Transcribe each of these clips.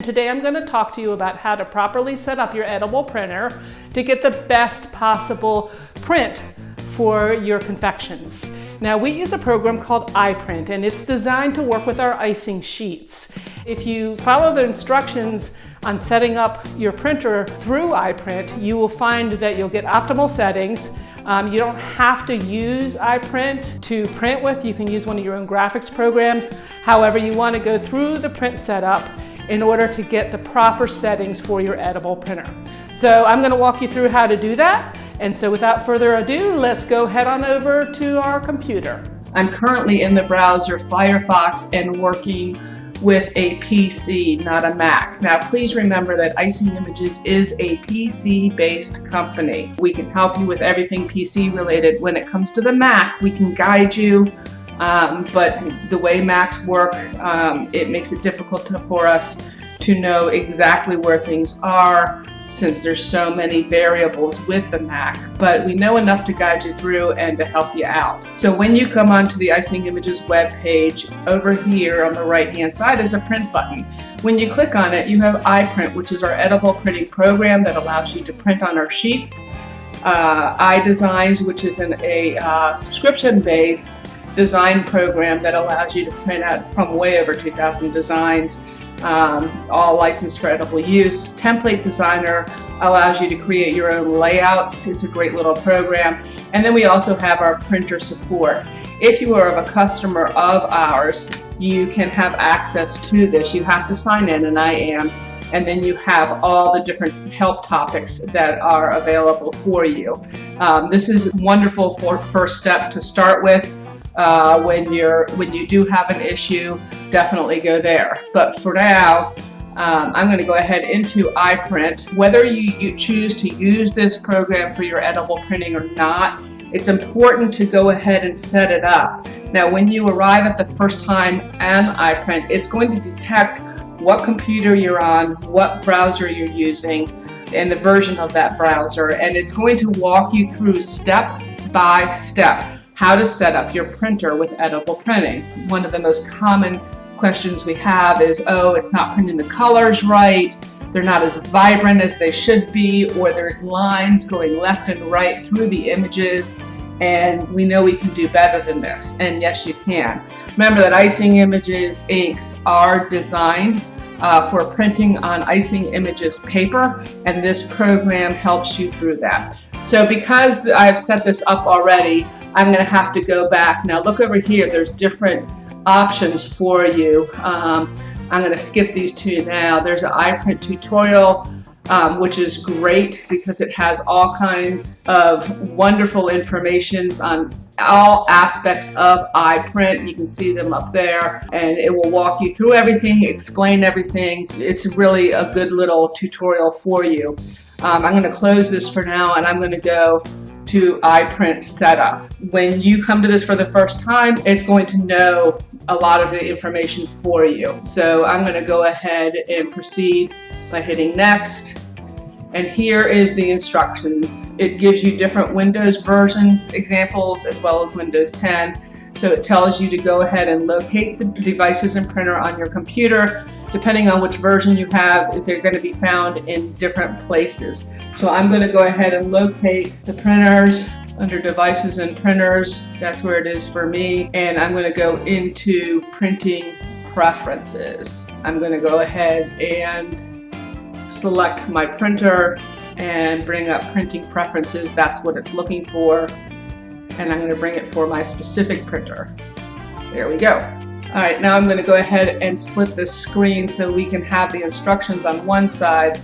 today I'm going to talk to you about how to properly set up your edible printer to get the best possible print for your confections. Now, we use a program called iPrint, and it's designed to work with our icing sheets. If you follow the instructions on setting up your printer through iPrint, you will find that you'll get optimal settings. You don't have to use iPrint to print with. You can use one of your own graphics programs. However, you want to go through the print setup in order to get the proper settings for your edible printer. So I'm going to walk you through how to do that. And so without further ado, let's go head on over to our computer. I'm currently in the browser Firefox and working with a PC, not a Mac. Now, please remember that Icing Images is a PC-based company. We can help you with everything PC related. When it comes to the Mac, we can guide you, but the way Macs work, it makes it difficult for us to know exactly where things are, since there's so many variables with the Mac, but we know enough to guide you through and to help you out. So when you come onto the Icing Images web page, over here on the right hand side is a print button. When you click on it, you have iPrint, which is our edible printing program that allows you to print on our sheets. iDesigns, which is a subscription-based design program that allows you to print out from way over 2,000 designs. All licensed for edible use. Template Designer allows you to create your own layouts. It's a great little program. And then we also have our printer support. If you are a customer of ours, you can have access to this. You have to sign in, and I am. And then you have all the different help topics that are available for you. This is wonderful for first step to start with. When you do have an issue, definitely go there. But for now, I'm going to go ahead into iPrint. Whether you choose to use this program for your edible printing or not, it's important to go ahead and set it up. Now, when you arrive at the first time on iPrint, it's going to detect what computer you're on, what browser you're using, and the version of that browser, and it's going to walk you through step by step how to set up your printer with edible printing. One of the most common questions we have is, oh, it's not printing the colors right, they're not as vibrant as they should be, or there's lines going left and right through the images, and we know we can do better than this, and yes, you can. Remember that Icing Images inks are designed for printing on Icing Images paper, and this program helps you through that. So because I've set this up already, I'm going to have to go back. Now look over here, there's different options for you. I'm going to skip these two now. There's an iPrint tutorial, which is great because it has all kinds of wonderful information on all aspects of iPrint. You can see them up there, and it will walk you through everything, explain everything. It's really a good little tutorial for you. I'm going to close this for now, and I'm going to go to iPrint setup. When you come to this for the first time, it's going to know a lot of the information for you. So I'm going to go ahead and proceed by hitting next. And here is the instructions. It gives you different Windows versions, examples, as well as Windows 10. So it tells you to go ahead and locate the devices and printer on your computer. Depending on which version you have, they're going to be found in different places. So I'm going to go ahead and locate the printers under devices and printers. That's where it is for me. And I'm going to go into printing preferences. I'm going to go ahead and select my printer and bring up printing preferences. That's what it's looking for. And I'm going to bring it for my specific printer. There we go. All right, now I'm going to go ahead and split this screen so we can have the instructions on one side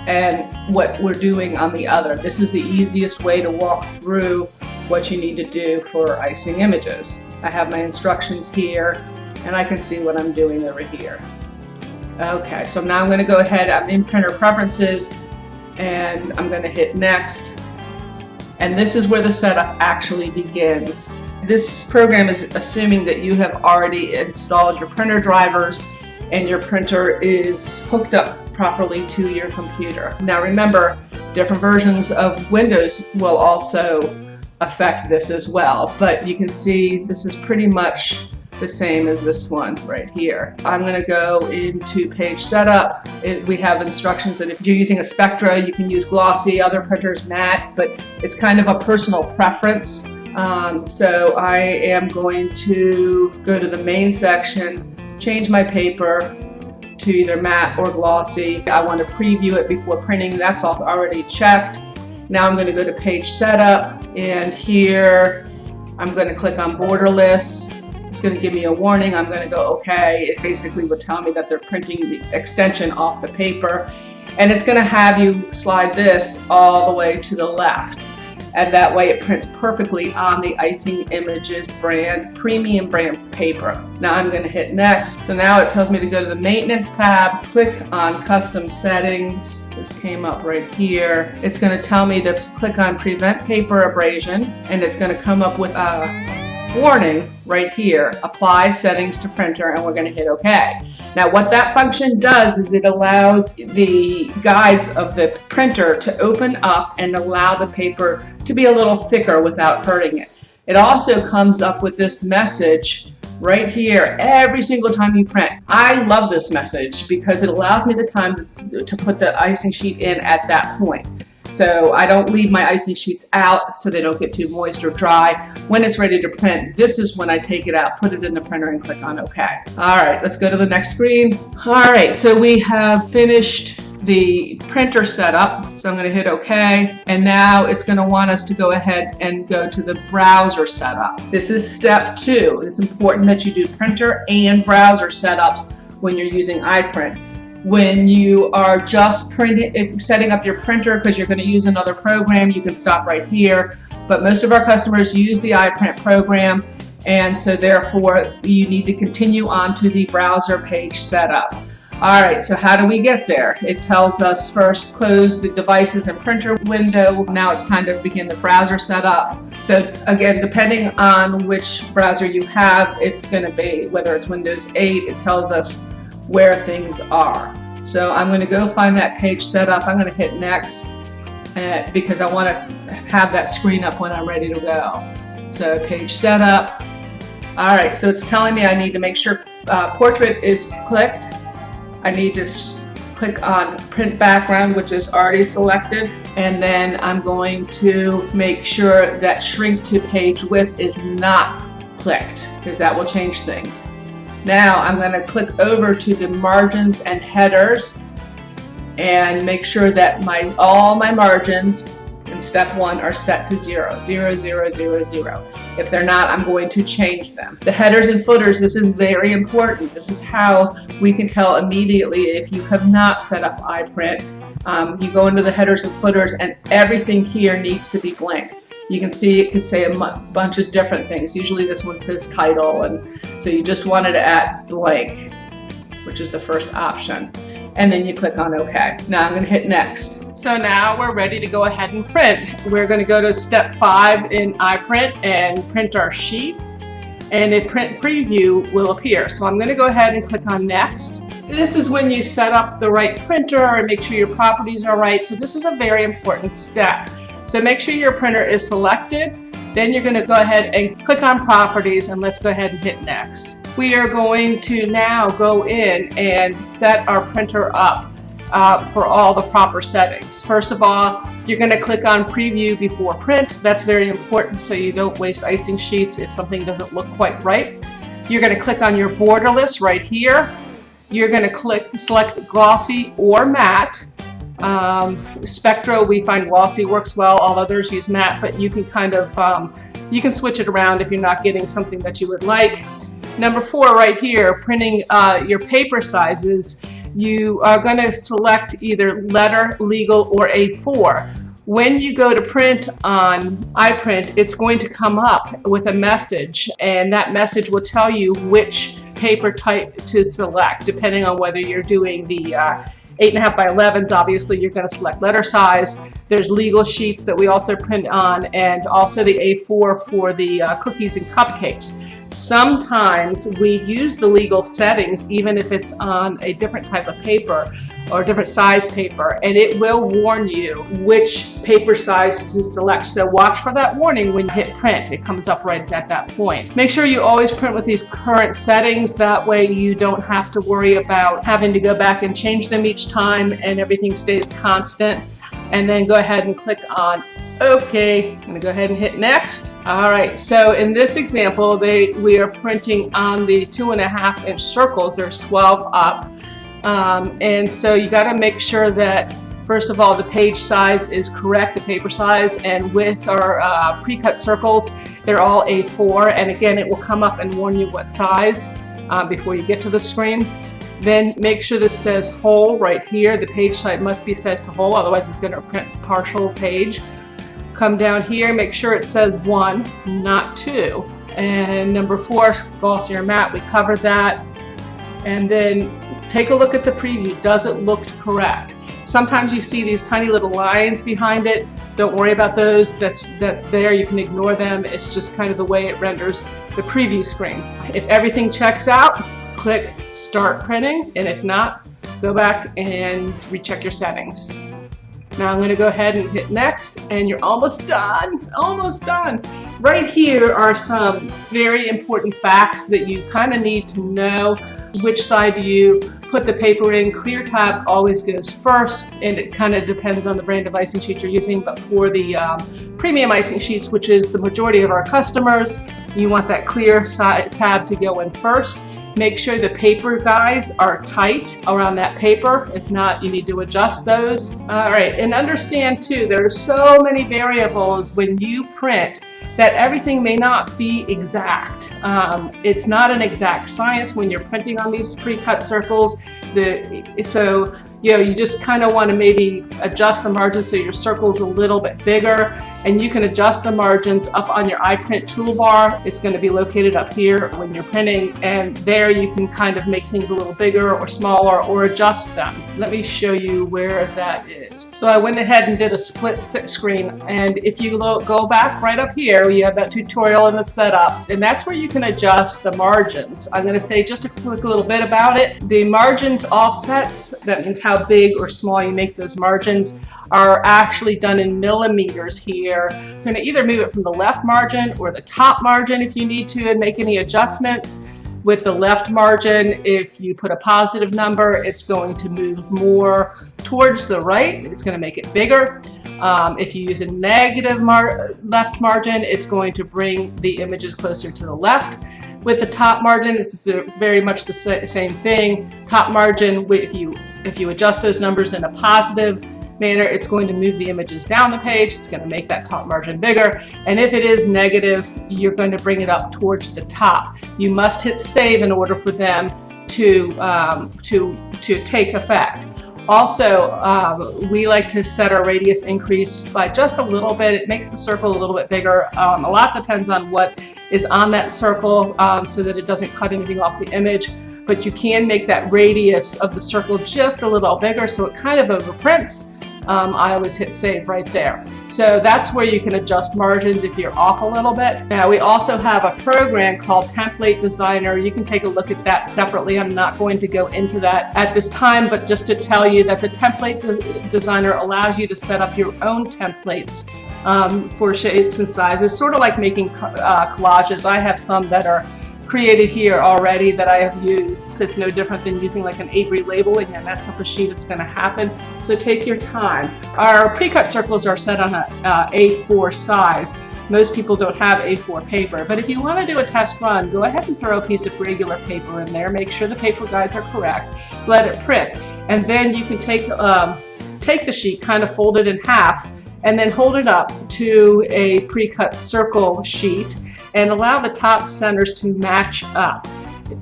and what we're doing on the other. This is the easiest way to walk through what you need to do for Icing Images. I have my instructions here, and I can see what I'm doing over here. Okay, so now I'm going to go ahead, I'm in printer preferences, and I'm going to hit next. And this is where the setup actually begins. This program is assuming that you have already installed your printer drivers and your printer is hooked up properly to your computer. Now remember, different versions of Windows will also affect this as well, but you can see this is pretty much the same as this one right here. I'm going to go into page setup. We have instructions that if you're using a Spectra, you can use glossy, other printers matte, but it's kind of a personal preference. So I am going to go to the main section, change my paper to either matte or glossy. I want to preview it before printing. That's all already checked. Now I'm going to go to page setup, and here I'm going to click on borderless. It's going to give me a warning. I'm going to go okay. It basically will tell me that they're printing the extension off the paper, and it's going to have you slide this all the way to the left. And that way it prints perfectly on the Icing Images brand, premium brand paper. Now I'm going to hit next. So now it tells me to go to the maintenance tab, click on custom settings. This came up right here. It's going to tell me to click on prevent paper abrasion, and it's going to come up with a warning right here, apply settings to printer, and we're going to hit OK. Now what that function does is it allows the guides of the printer to open up and allow the paper to be a little thicker without hurting it. It also comes up with this message right here every single time you print. I love this message because it allows me the time to put the icing sheet in at that point. So I don't leave my icing sheets out so they don't get too moist or dry. When it's ready to print, this is when I take it out, put it in the printer, and click on OK. All right, let's go to the next screen. All right, so we have finished the printer setup. So I'm going to hit OK. And now it's going to want us to go ahead and go to the browser setup. This is step 2. It's important that you do printer and browser setups when you're using iPrint. When you are just setting up your printer because you're going to use another program, you can stop right here. But most of our customers use the iPrint program, and so therefore you need to continue on to the browser page setup. All right, so how do we get there? It tells us first close the devices and printer window. Now it's time to begin the browser setup. So again, depending on which browser you have, it's going to be, whether it's Windows 8, it tells us where things are. So I'm going to go find that page setup. I'm going to hit next because I want to have that screen up when I'm ready to go. So page setup. All right, so it's telling me I need to make sure portrait is clicked. I need to click on print background, which is already selected, and then I'm going to make sure that shrink to page width is not clicked because that will change things. Now I'm going to click over to the margins and headers and make sure that all my margins in step 1 are set to 0, 0, 0, 0, 0. If they're not, I'm going to change them. The headers and footers, this is very important. This is how we can tell immediately if you have not set up iPrint. You go into the headers and footers and everything here needs to be blank. You can see it could say a bunch of different things. Usually this one says title, and so you just wanted to add blank, which is the first option. And then you click on OK. Now I'm going to hit next. So now we're ready to go ahead and print. We're going to go to step 5 in iPrint and print our sheets, and a print preview will appear. So I'm going to go ahead and click on next. This is when you set up the right printer and make sure your properties are right. So this is a very important step. So make sure your printer is selected. Then you're going to go ahead and click on properties, and let's go ahead and hit next. We are going to now go in and set our printer up for all the proper settings. First of all, you're going to click on preview before print. That's very important so you don't waste icing sheets if something doesn't look quite right. You're going to click on your borderless right here. You're going to select glossy or matte. Spectra, we find glossy works well. All others use matte, but you can kind of you can switch it around if you're not getting something that you would like. Number 4 right here, printing your paper sizes. You are going to select either letter, legal, or A4. When you go to print on iPrint, it's going to come up with a message, and that message will tell you which paper type to select, depending on whether you're doing the 8.5 by 11s, obviously you're going to select letter size. There's legal sheets that we also print on, and also the A4 for the cookies and cupcakes. Sometimes we use the legal settings even if it's on a different type of paper. or different size paper, and it will warn you which paper size to select. So watch for that warning when you hit print. It comes up right at that point. Make sure you always print with these current settings. That way you don't have to worry about having to go back and change them each time, and everything stays constant. And then go ahead and click on OK. I'm going to go ahead and hit next. All right, so in this example, we are printing on the 2.5-inch circles. There's 12 up. And so you got to make sure that, first of all, the page size is correct, the paper size, and with our pre-cut circles, they're all A4, and again, it will come up and warn you what size before you get to the screen. Then make sure this says whole right here. The page size must be set to whole, otherwise it's going to print partial page. Come down here, make sure it says 1, not 2. And number 4, Glossier Matte, we covered that. And then take a look at the preview. Does it look correct? Sometimes you see these tiny little lines behind it. Don't worry about those. That's there. You can ignore them. It's just kind of the way it renders the preview screen. If everything checks out, click Start Printing, and if not, go back and recheck your settings. Now I'm going to go ahead and hit next, and you're almost done. Almost done. Right here are some very important facts that you kind of need to know. Which side do you put the paper in? Clear tab always goes first, and it kind of depends on the brand of icing sheet you're using, but for the premium icing sheets, which is the majority of our customers, you want that clear side tab to go in first. Make sure the paper guides are tight around that paper. If not, you need to adjust those. All right, and understand too, there are so many variables when you print that everything may not be exact. It's not an exact science when you're printing on these pre-cut circles. So you just kind of want to maybe adjust the margins so your circle's a little bit bigger, and you can adjust the margins up on your iPrint toolbar. It's going to be located up here when you're printing, and there you can kind of make things a little bigger or smaller or adjust them. Let me show you where that is. So I went ahead and did a split screen, and if you go back right up here, you have that tutorial in the setup, and that's where you can adjust the margins. I'm going to say just a quick little bit about it. The margins offsets, that means how big or small you make those margins, are actually done in millimeters here. You're going to either move it from the left margin or the top margin if you need to and make any adjustments. With the left margin, if you put a positive number, it's going to move more towards the right. It's going to make it bigger. If you use a negative left margin, it's going to bring the images closer to the left. With the top margin, it's very much the same thing. Top margin, if you adjust those numbers in a positive manner, it's going to move the images down the page. It's going to make that top margin bigger. And if it is negative, you're going to bring it up towards the top. You must hit save in order for them to take effect. Also, we like to set our radius increase by just a little bit. It makes the circle a little bit bigger. A lot depends on what is on that circle so that it doesn't cut anything off the image. But you can make that radius of the circle just a little bigger so it kind of overprints. I always hit save right there. So that's where you can adjust margins if you're off a little bit. Now we also have a program called Template Designer. You can take a look at that separately. I'm not going to go into that at this time, but just to tell you that the Template Designer allows you to set up your own templates for shapes and sizes, sort of like making collages. I have some that are created here already that I have used. It's no different than using like an Avery labeling and mess up a sheet. It's going to happen. So take your time. Our pre-cut circles are set on a A4 size. Most people don't have A4 paper, but if you want to do a test run, go ahead and throw a piece of regular paper in there. Make sure the paper guides are correct. Let it print, and then you can take the sheet, kind of fold it in half, and then hold it up to a pre-cut circle sheet and allow the top centers to match up.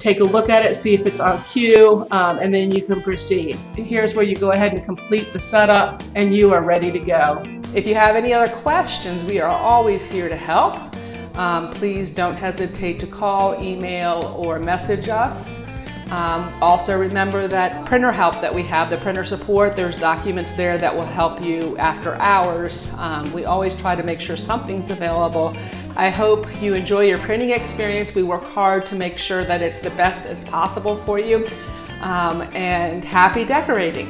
Take a look at it, see if it's on cue, and then you can proceed. Here's where you go ahead and complete the setup, and you are ready to go. If you have any other questions, we are always here to help. Please don't hesitate to call, email, or message us. Also remember that printer help that we have, the printer support, there's documents there that will help you after hours. We always try to make sure something's available. I hope you enjoy your printing experience. We work hard to make sure that it's the best as possible for you. And happy decorating.